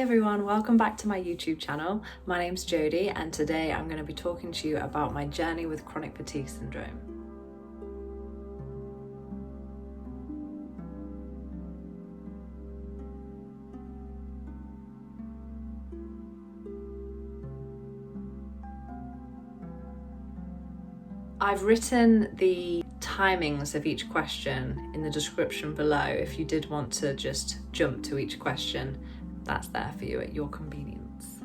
everyone, welcome back to my YouTube channel. My name's Jodie and today I'm going to be talking to you about my journey with chronic fatigue syndrome. I've written the timings of each question in the description below if you did want to just jump to each question. That's there for you at your convenience.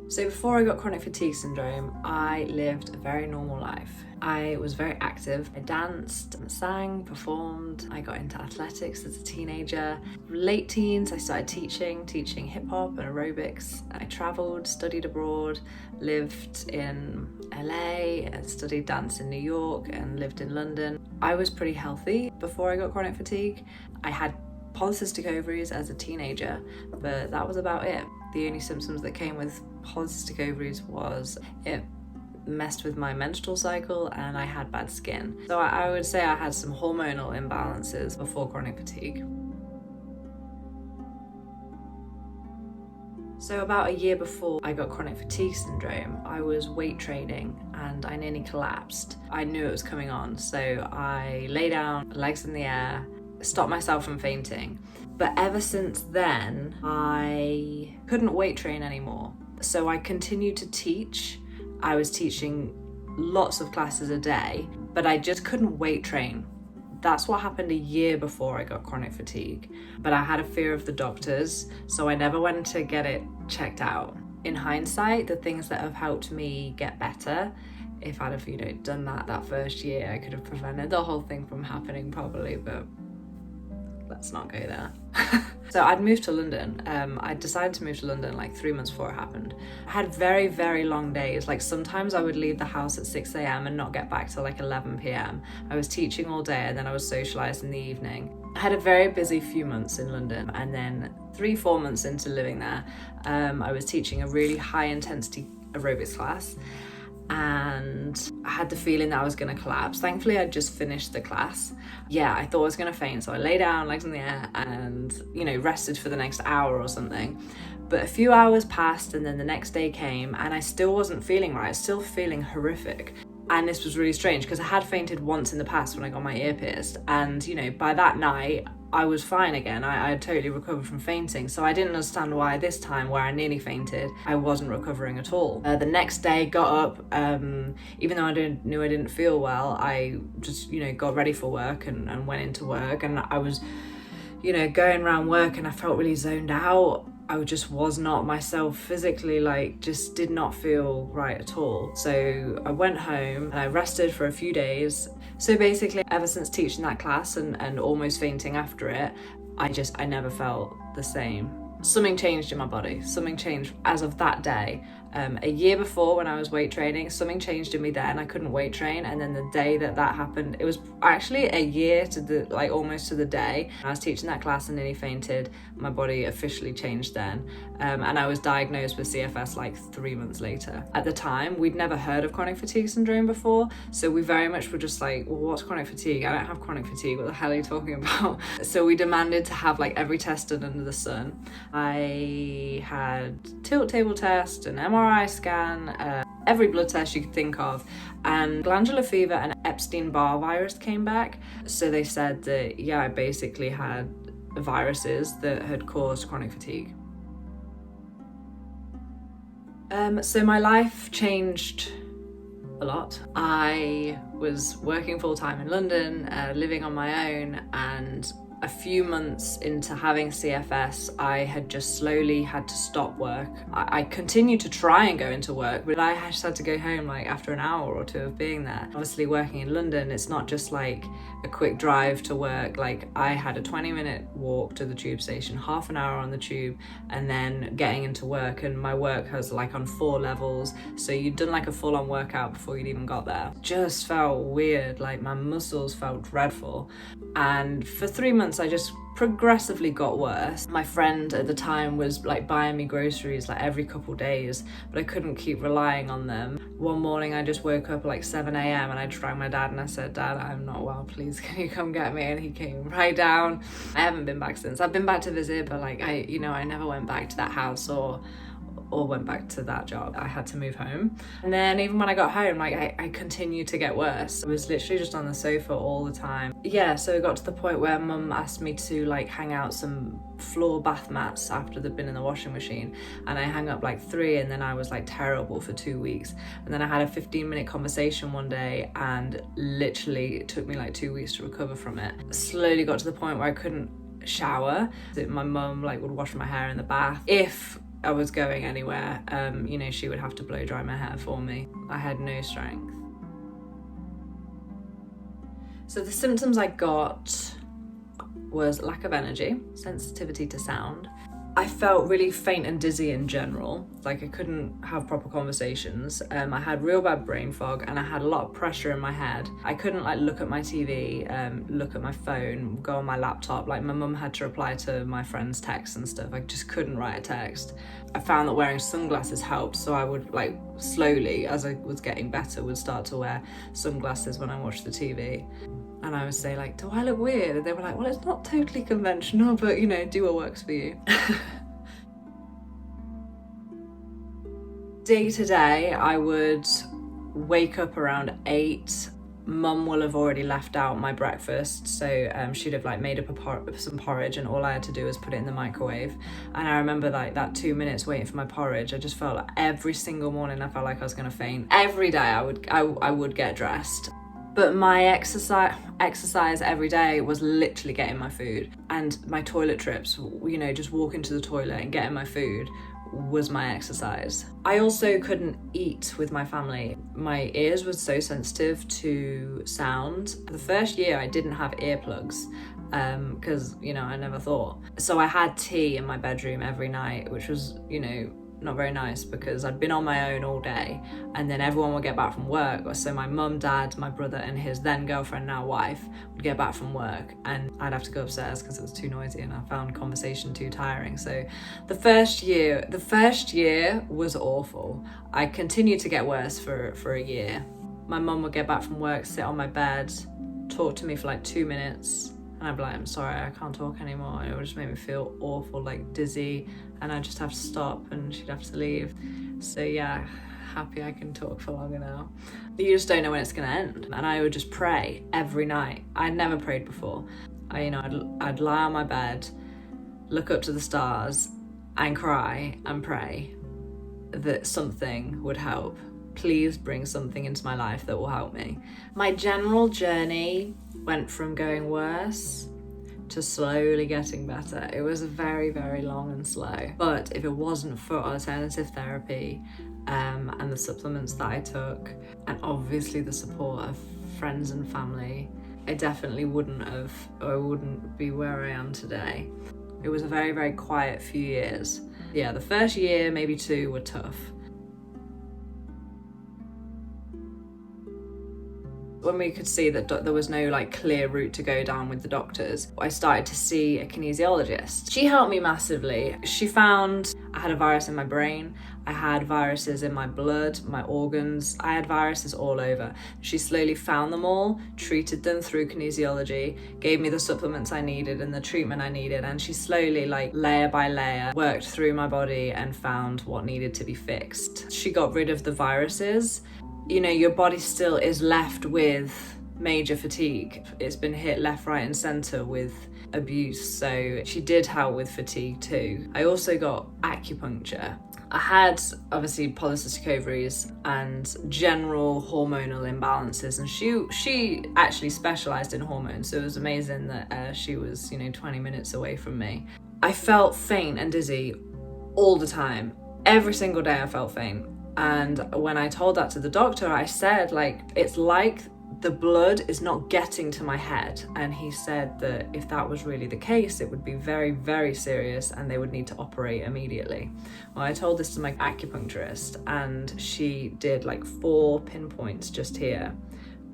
So before I got chronic fatigue syndrome, I lived a very normal life. I was very active. I danced, sang, performed. I got into athletics as a teenager. Late teens, I started teaching hip hop and aerobics. I traveled, studied abroad, lived in LA, and studied dance in New York and lived in London. I was pretty healthy before I got chronic fatigue. I had polycystic ovaries as a teenager, but that was about it. The only symptoms that came with polycystic ovaries was it messed with my menstrual cycle and I had bad skin. So I would say I had some hormonal imbalances before chronic fatigue. So about a year before I got chronic fatigue syndrome, I was weight training and I nearly collapsed. I knew it was coming on, so I lay down, legs in the air, stopped myself from fainting. But ever since then, I couldn't weight train anymore. So I continued to teach. I was teaching lots of classes a day, but I just couldn't weight train. That's what happened a year before I got chronic fatigue. But I had a fear of the doctors, so I never went to get it checked out. In hindsight, the things that have helped me get better, if I'd have, done that first year, I could have prevented the whole thing from happening probably, but let's not go there. So I'd moved to London. I decided to move to London like 3 months before it happened. I had very, very long days. Like sometimes I would leave the house at 6 a.m. and not get back till like 11 p.m. I was teaching all day and then I was socialised in the evening. I had a very busy few months in London, and then 3-4 months into living there, I was teaching a really high intensity aerobics class. And I had the feeling that I was going to collapse. Thankfully, I'd just finished the class. Yeah, I thought I was going to faint, so I lay down, legs in the air, and, rested for the next hour or something. But a few hours passed, and then the next day came, and I still wasn't feeling right. I was still feeling horrific. And this was really strange, because I had fainted once in the past when I got my ear pierced. And, by that night, I was fine again. I had totally recovered from fainting. So I didn't understand why this time, where I nearly fainted, I wasn't recovering at all. The next day, got up, even though I knew I didn't feel well, I just, got ready for work and went into work. And I was, going around work and I felt really zoned out. I just was not myself physically, just did not feel right at all. So I went home and I rested for a few days. So basically, ever since teaching that class and almost fainting after it, I never felt the same. Something changed in my body. Something changed as of that day. A year before, when I was weight training, something changed in me then. I couldn't weight train, and then the day that happened, it was actually a year to the almost to the day. I was teaching that class and nearly fainted. My body officially changed then, and I was diagnosed with CFS 3 months later. At the time, we'd never heard of chronic fatigue syndrome before, so we very much were just like, well, what's chronic fatigue? I don't have chronic fatigue. What the hell are you talking about? So we demanded to have every test done under the sun. I had tilt table test, an MRI scan, every blood test you could think of, and glandular fever and Epstein-Barr virus came back. So they said that, I basically had viruses that had caused chronic fatigue. So my life changed a lot. I was working full-time in London, living on my own, and a few months into having CFS, I had just slowly had to stop work. I continued to try and go into work, but I just had to go home after an hour or two of being there. Obviously, working in London, it's not just a quick drive to work. I had a 20-minute walk to the tube station, half an hour on the tube, and then getting into work. And my work has on 4 levels, so you'd done a full-on workout before you'd even got there. Just felt weird, my muscles felt dreadful. And for 3 months, I just progressively got worse. My friend at the time was buying me groceries every couple days, but I couldn't keep relying on them. One morning I just woke up at like 7 a.m. and I rang my dad and I said, Dad, I'm not well, please can you come get me? And he came right down. I haven't been back since. I've been back to visit, but like I never went back to that house or went back to that job. I had to move home. And then even when I got home, like I continued to get worse. I was literally just on the sofa all the time. Yeah, so it got to the point where Mum asked me to like hang out some floor bath mats after they'd been in the washing machine, and I hung up like 3, and then I was like terrible for 2 weeks. And then I had a 15-minute conversation one day, and literally it took me like 2 weeks to recover from it. Slowly got to the point where I couldn't shower. My mum like would wash my hair in the bath. If I was going anywhere, she would have to blow dry my hair for me. I had no strength. So the symptoms I got was lack of energy, sensitivity to sound. I felt really faint and dizzy in general, like I couldn't have proper conversations. I had real bad brain fog, and I had a lot of pressure in my head. I couldn't like look at my TV, look at my phone, go on my laptop. Like my mum had to reply to my friends' texts and stuff. I just couldn't write a text. I found that wearing sunglasses helped, so I would like slowly, as I was getting better, would start to wear sunglasses when I watched the TV. And I would say like, do I look weird? And they were like, well, it's not totally conventional, but do what works for you. Day to day, I would wake up around 8. Mum will have already left out my breakfast, so she'd have like made up some porridge, and all I had to do was put it in the microwave. And I remember like that 2 minutes waiting for my porridge. I just felt like every single morning I felt like I was gonna faint. Every day I would get dressed. But my exercise every day was literally getting my food, and my toilet trips, just walking to the toilet and getting my food was my exercise. I also couldn't eat with my family. My ears were so sensitive to sound. The first year I didn't have earplugs because, I never thought. So I had tea in my bedroom every night, which was, not very nice because I'd been on my own all day, and then everyone would get back from work. So my mum, dad, my brother and his then girlfriend, now wife, would get back from work, and I'd have to go upstairs because it was too noisy and I found conversation too tiring. So the first year was awful. I continued to get worse for a year. My mum would get back from work, sit on my bed, talk to me for like 2 minutes, and I'd be like, I'm sorry, I can't talk anymore. And it would just make me feel awful, like dizzy, and I'd just have to stop and she'd have to leave. So yeah, happy I can talk for longer now. You just don't know when it's gonna end. And I would just pray every night. I'd never prayed before. I'd lie on my bed, look up to the stars and cry and pray that something would help. Please bring something into my life that will help me. My general journey went from going worse to slowly getting better. It was very, very long and slow. But if it wasn't for alternative therapy and the supplements that I took, and obviously the support of friends and family, I definitely I wouldn't be where I am today. It was a very, very quiet few years. Yeah, the first year, maybe 2, were tough. When we could see that there was no like clear route to go down with the doctors, I started to see a kinesiologist. She helped me massively. She found I had a virus in my brain, I had viruses in my blood, my organs, I had viruses all over. She slowly found them all, treated them through kinesiology, gave me the supplements I needed and the treatment I needed, and she slowly, like layer by layer, worked through my body and found what needed to be fixed. She got rid of the viruses. Your body still is left with major fatigue. It's been hit left, right and centre with abuse, so she did help with fatigue too. I also got acupuncture. I had obviously polycystic ovaries and general hormonal imbalances, and she actually specialised in hormones, so it was amazing that she was 20 minutes away from me. I felt faint and dizzy all the time. Every single day I felt faint. And when I told that to the doctor, I said, it's like the blood is not getting to my head. And he said that if that was really the case, it would be very, very serious and they would need to operate immediately. Well, I told this to my acupuncturist, and she did 4 pinpoints just here.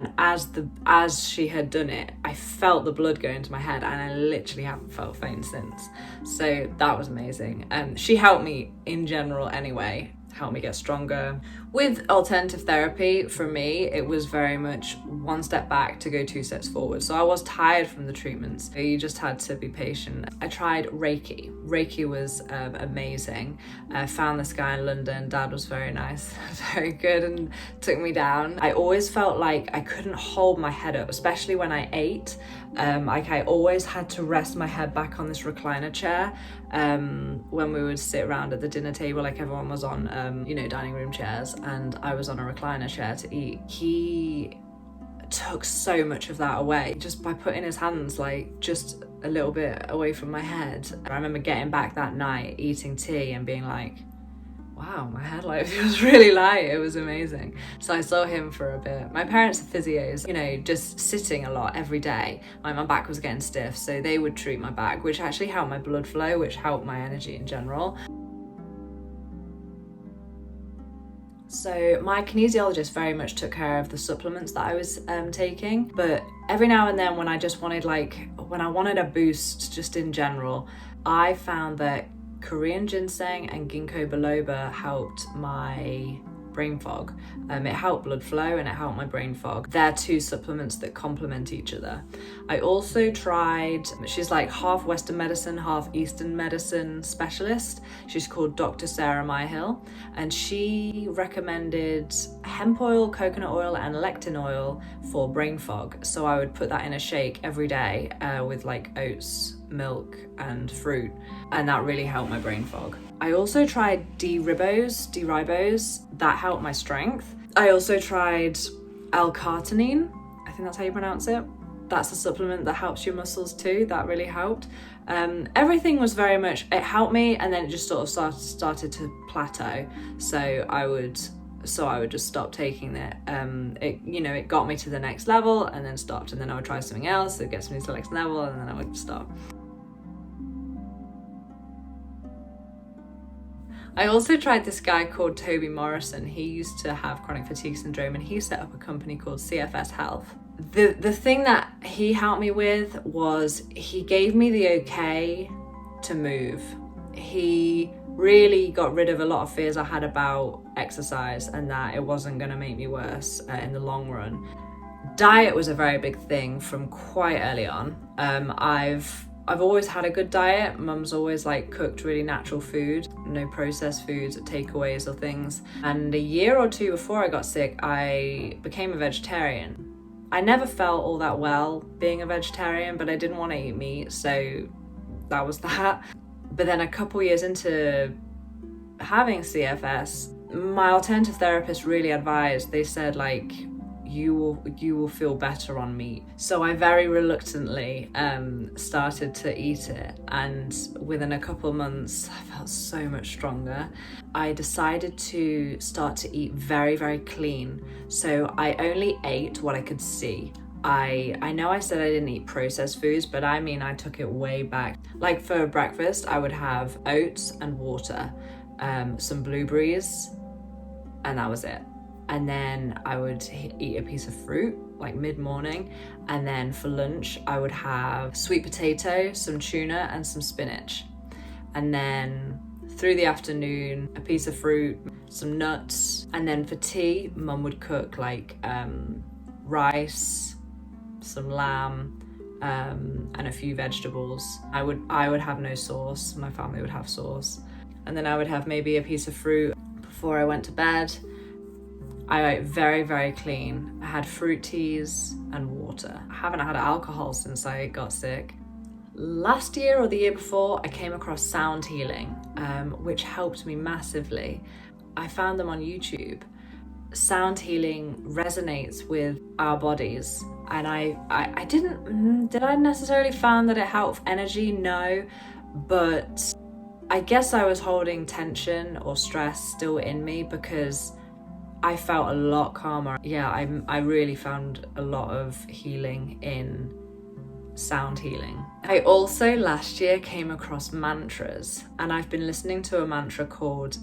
And as she had done it, I felt the blood go into my head, and I literally haven't felt faint since. So that was amazing. And she helped me in general anyway. helped me get stronger. With alternative therapy, for me, it was very much one step back to go 2 steps forward. So I was tired from the treatments. You just had to be patient. I tried Reiki. Reiki was amazing. I found this guy in London. Dad was very nice, very good, and took me down. I always felt like I couldn't hold my head up, especially when I ate. Like I always had to rest my head back on this recliner chair when we would sit around at the dinner table, like everyone was on, dining room chairs, and I was on a recliner chair to eat. He took so much of that away just by putting his hands like just a little bit away from my head. I remember getting back that night, eating tea and being like, wow, my head like feels really light. It was amazing. So I saw him for a bit. My parents are physios, just sitting a lot every day. My back was getting stiff, so they would treat my back, which actually helped my blood flow, which helped my energy in general. So my kinesiologist very much took care of the supplements that I was taking, but every now and then when I wanted a boost just in general, I found that Korean ginseng and ginkgo biloba helped my brain fog. It helped blood flow and it helped my brain fog. They're 2 supplements that complement each other. I also tried, she's like half Western medicine, half Eastern medicine specialist. She's called Dr. Sarah Myhill, and she recommended hemp oil, coconut oil, and lectin oil for brain fog. So I would put that in a shake every day with like oats, milk, and fruit, and that really helped my brain fog. I also tried D-ribose, that helped my strength. I also tried L-carnitine, I think that's how you pronounce it. That's a supplement that helps your muscles too, that really helped. Everything was very much, it helped me, and then it just sort of started to plateau. So I would just stop taking it. It got me to the next level and then stopped, and then I would try something else that gets me to the next level, and then I would stop. I also tried this guy called Toby Morrison. He used to have chronic fatigue syndrome, and he set up a company called CFS Health. The thing that he helped me with was he gave me the okay to move. He really got rid of a lot of fears I had about exercise and that it wasn't going to make me worse in the long run. Diet was a very big thing from quite early on. I've always had a good diet. Mum's always cooked really natural food, no processed foods, takeaways or things. And a year or 2 before I got sick, I became a vegetarian. I never felt all that well being a vegetarian, but I didn't want to eat meat, so that was that. But then a couple years into having CFS, my alternative therapist really advised, they said you will feel better on meat. So I very reluctantly started to eat it, and within a couple of months I felt so much stronger. I decided to start to eat very, very clean. So I only ate what I could see. I know I said I didn't eat processed foods, but I mean I took it way back. Like for breakfast I would have oats and water, some blueberries, and that was it. And then I would eat a piece of fruit mid-morning, and then for lunch I would have sweet potato, some tuna, and some spinach. And then through the afternoon, a piece of fruit, some nuts, and then for tea Mum would cook rice, some lamb, and a few vegetables. I would have no sauce, my family would have sauce. And then I would have maybe a piece of fruit before I went to bed. I ate very, very clean. I had fruit teas and water. I haven't had alcohol since I got sick. Last year or the year before, I came across sound healing, which helped me massively. I found them on YouTube. Sound healing resonates with our bodies. And did I necessarily find that it helped energy? No, but I guess I was holding tension or stress still in me because I felt a lot calmer. Yeah, I really found a lot of healing in sound healing. I also last year came across mantras, and I've been listening to a mantra called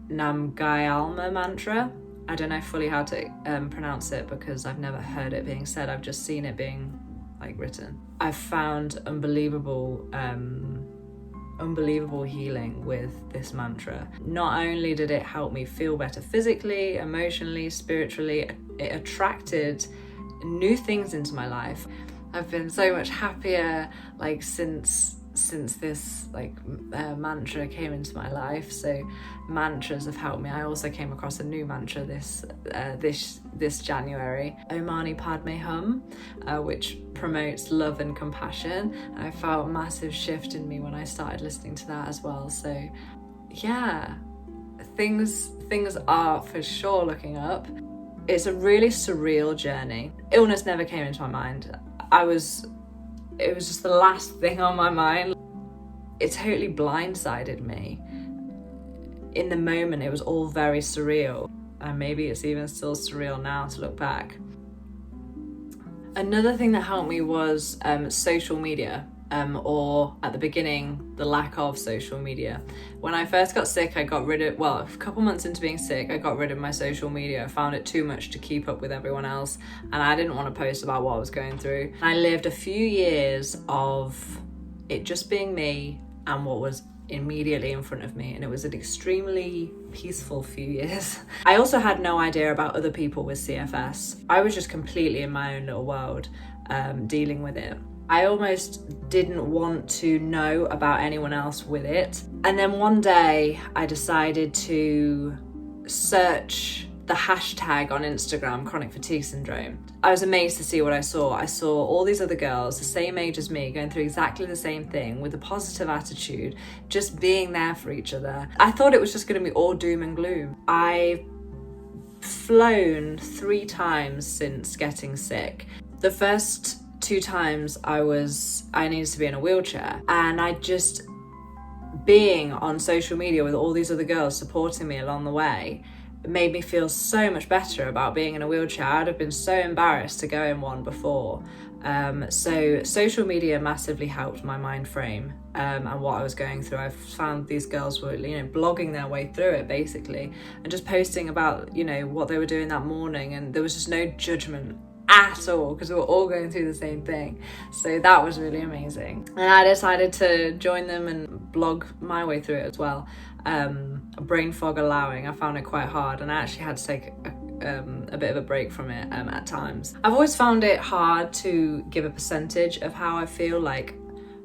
Namgyalma mantra. I don't know fully how to pronounce it because I've never heard it being said. I've just seen it being written. I've found unbelievable unbelievable healing with this mantra. Not only did it help me feel better physically, emotionally, spiritually, it attracted new things into my life. I've been so much happier like since this mantra came into my life. So mantras have helped me. I also came across a new mantra this January, Om Mani Padme Hum, which promotes love and compassion. I felt a massive shift in me when I started listening to that as well. So yeah, things are for sure looking up. It's a really surreal journey. Illness never came into my mind. It was just the last thing on my mind. It totally blindsided me. In the moment, it was all very surreal. And maybe it's even still surreal now to look back. Another thing that helped me was social media, or at the beginning, the lack of social media. When I first got sick, a couple months into being sick, I got rid of my social media. I found it too much to keep up with everyone else, and I didn't want to post about what I was going through. I lived a few years of it just being me and what was immediately in front of me, and it was an extremely peaceful few years. I also had no idea about other people with CFS. I was just completely in my own little world, dealing with it. I almost didn't want to know about anyone else with it. And then one day I decided to search the hashtag on Instagram, chronic fatigue syndrome. I was amazed to see what I saw. I saw all these other girls the same age as me going through exactly the same thing with a positive attitude, just being there for each other. I thought it was just going to be all doom and gloom. I've flown 3 times since getting sick. The first 2 times I needed to be in a wheelchair, and I just, being on social media with all these other girls supporting me along the way, it made me feel so much better about being in a wheelchair. I'd have been so embarrassed to go in one before. So social media massively helped my mind frame and what I was going through. I found these girls were, blogging their way through it basically, and just posting about, what they were doing that morning, and there was just no judgment at all because we were all going through the same thing. So that was really amazing, and I decided to join them and blog my way through it as well. Brain fog allowing, I found it quite hard, and I actually had to take a bit of a break from it at times. I've always found it hard to give a percentage of how I feel, like,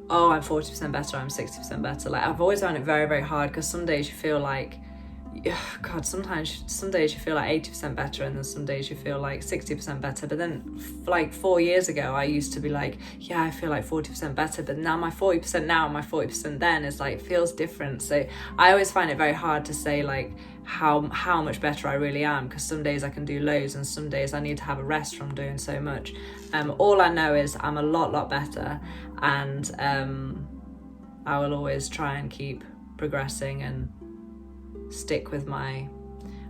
oh, I'm 40% better, I'm 60% better. Like, I've always found it very, very hard, because some days you feel like, some days you feel like 80% better, and then some days you feel like 60% better. But then like 4 years ago, I used to be like, yeah, I feel like 40% better, but now my 40% now and my 40% then is like, feels different. So I always find it very hard to say like how much better I really am, because some days I can do loads and some days I need to have a rest from doing so much. All I know is I'm a lot better, and I will always try and keep progressing and stick with my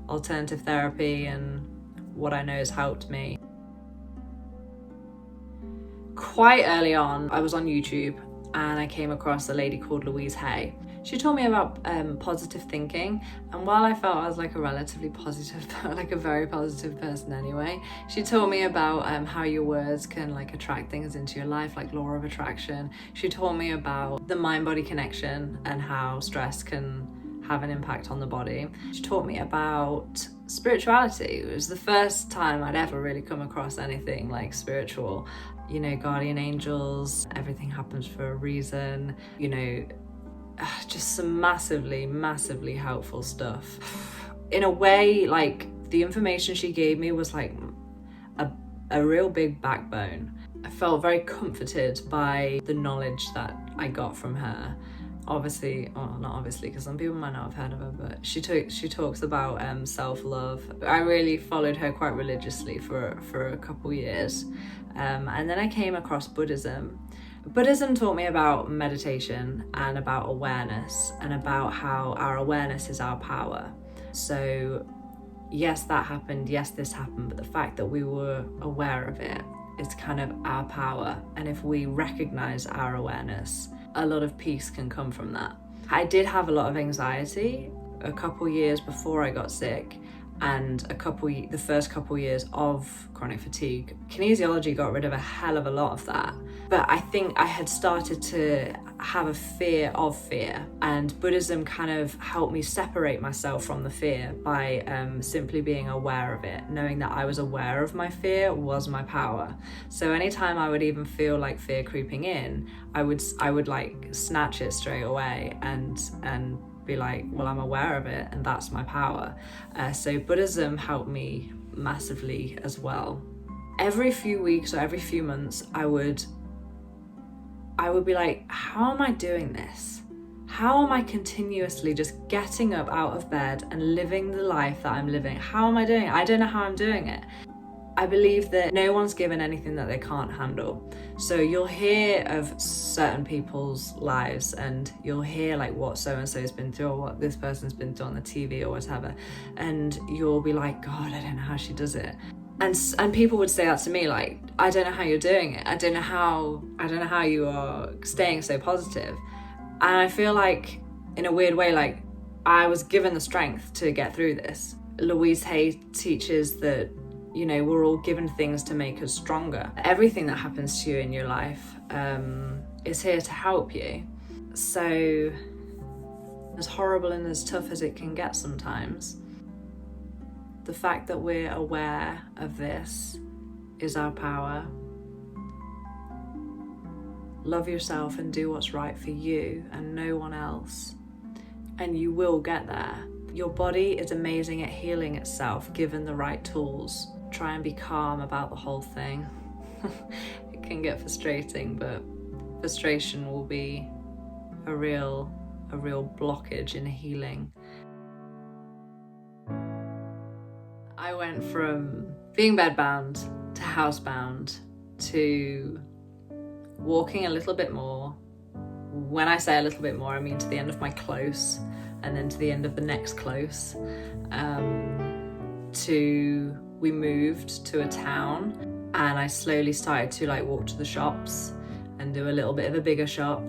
alternative therapy and what I know has helped me. Quite early on, I was on YouTube and I came across a lady called Louise Hay. She told me about positive thinking, and while I felt I was like a relatively positive, like a very positive person anyway, she told me about how your words can like attract things into your life, like law of attraction. She told me about the mind-body connection and how stress can have an impact on the body. She taught me about spirituality. It was the first time I'd ever really come across anything like spiritual. Guardian angels, everything happens for a reason, just some massively helpful stuff. In a way, like, the information she gave me was like a real big backbone. I felt very comforted by the knowledge that I got from her. Obviously, well, not obviously, because some people might not have heard of her, but she talks about self-love. I really followed her quite religiously for a couple years, and then I came across Buddhism. Buddhism taught me about meditation and about awareness, and about how our awareness is our power. So yes, that happened, yes, this happened, but the fact that we were aware of it is kind of our power. And if we recognize our awareness, a lot of peace can come from that. I did have a lot of anxiety a couple years before I got sick, and the first couple years of chronic fatigue. Kinesiology got rid of a hell of a lot of that. But I think I had started to have a fear of fear, and Buddhism kind of helped me separate myself from the fear by simply being aware of it. Knowing that I was aware of my fear was my power. So anytime I would even feel like fear creeping in, I would like snatch it straight away and be like, well, I'm aware of it and that's my power. So Buddhism helped me massively as well. Every few weeks or every few months, I would be like, how am I doing this? How am I continuously just getting up out of bed and living the life that I'm living? How am I doing it? I don't know how I'm doing it. I believe that no one's given anything that they can't handle. So you'll hear of certain people's lives and you'll hear like what so-and-so's been through or what this person's been through on the TV or whatever. And you'll be like, God, I don't know how she does it. And people would say that to me, like, I don't know how you're doing it. I don't know how you are staying so positive. And I feel like, in a weird way, like, I was given the strength to get through this. Louise Hay teaches that, you know, we're all given things to make us stronger. Everything that happens to you in your life is here to help you. So, as horrible and as tough as it can get sometimes, the fact that we're aware of this is our power. Love yourself and do what's right for you and no one else, and you will get there. Your body is amazing at healing itself given the right tools. Try and be calm about the whole thing. It can get frustrating, but frustration will be a real blockage in healing. I went from being bedbound to housebound to walking a little bit more. When I say a little bit more, I mean to the end of my close and then to the end of the next close. We moved to a town and I slowly started to like walk to the shops and do a little bit of a bigger shop.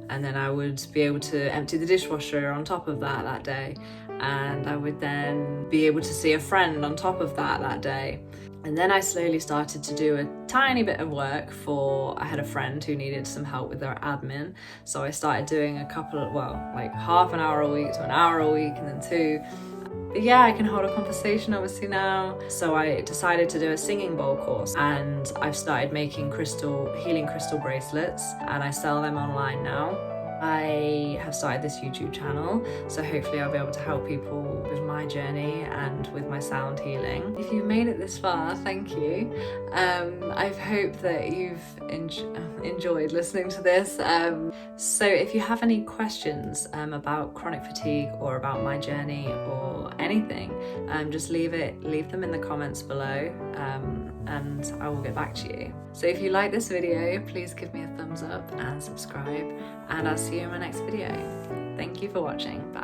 And then I would be able to empty the dishwasher on top of that day. And I would then be able to see a friend on top of that day. And then I slowly started to do a tiny bit of work I had a friend who needed some help with their admin. So I started doing like half an hour a week to an hour a week and then 2. But yeah, I can hold a conversation obviously now. So I decided to do a singing bowl course and I've started making healing crystal bracelets and I sell them online now. I have started this YouTube channel, so hopefully I'll be able to help people with my journey and with my sound healing. If you've made it this far, thank you. I hope that you've enjoyed listening to this. So if you have any questions about chronic fatigue or about my journey or anything, just leave them in the comments below and I will get back to you. So if you like this video, please give me a thumbs up and subscribe, and I'll see you in my next video. Thank you for watching. Bye.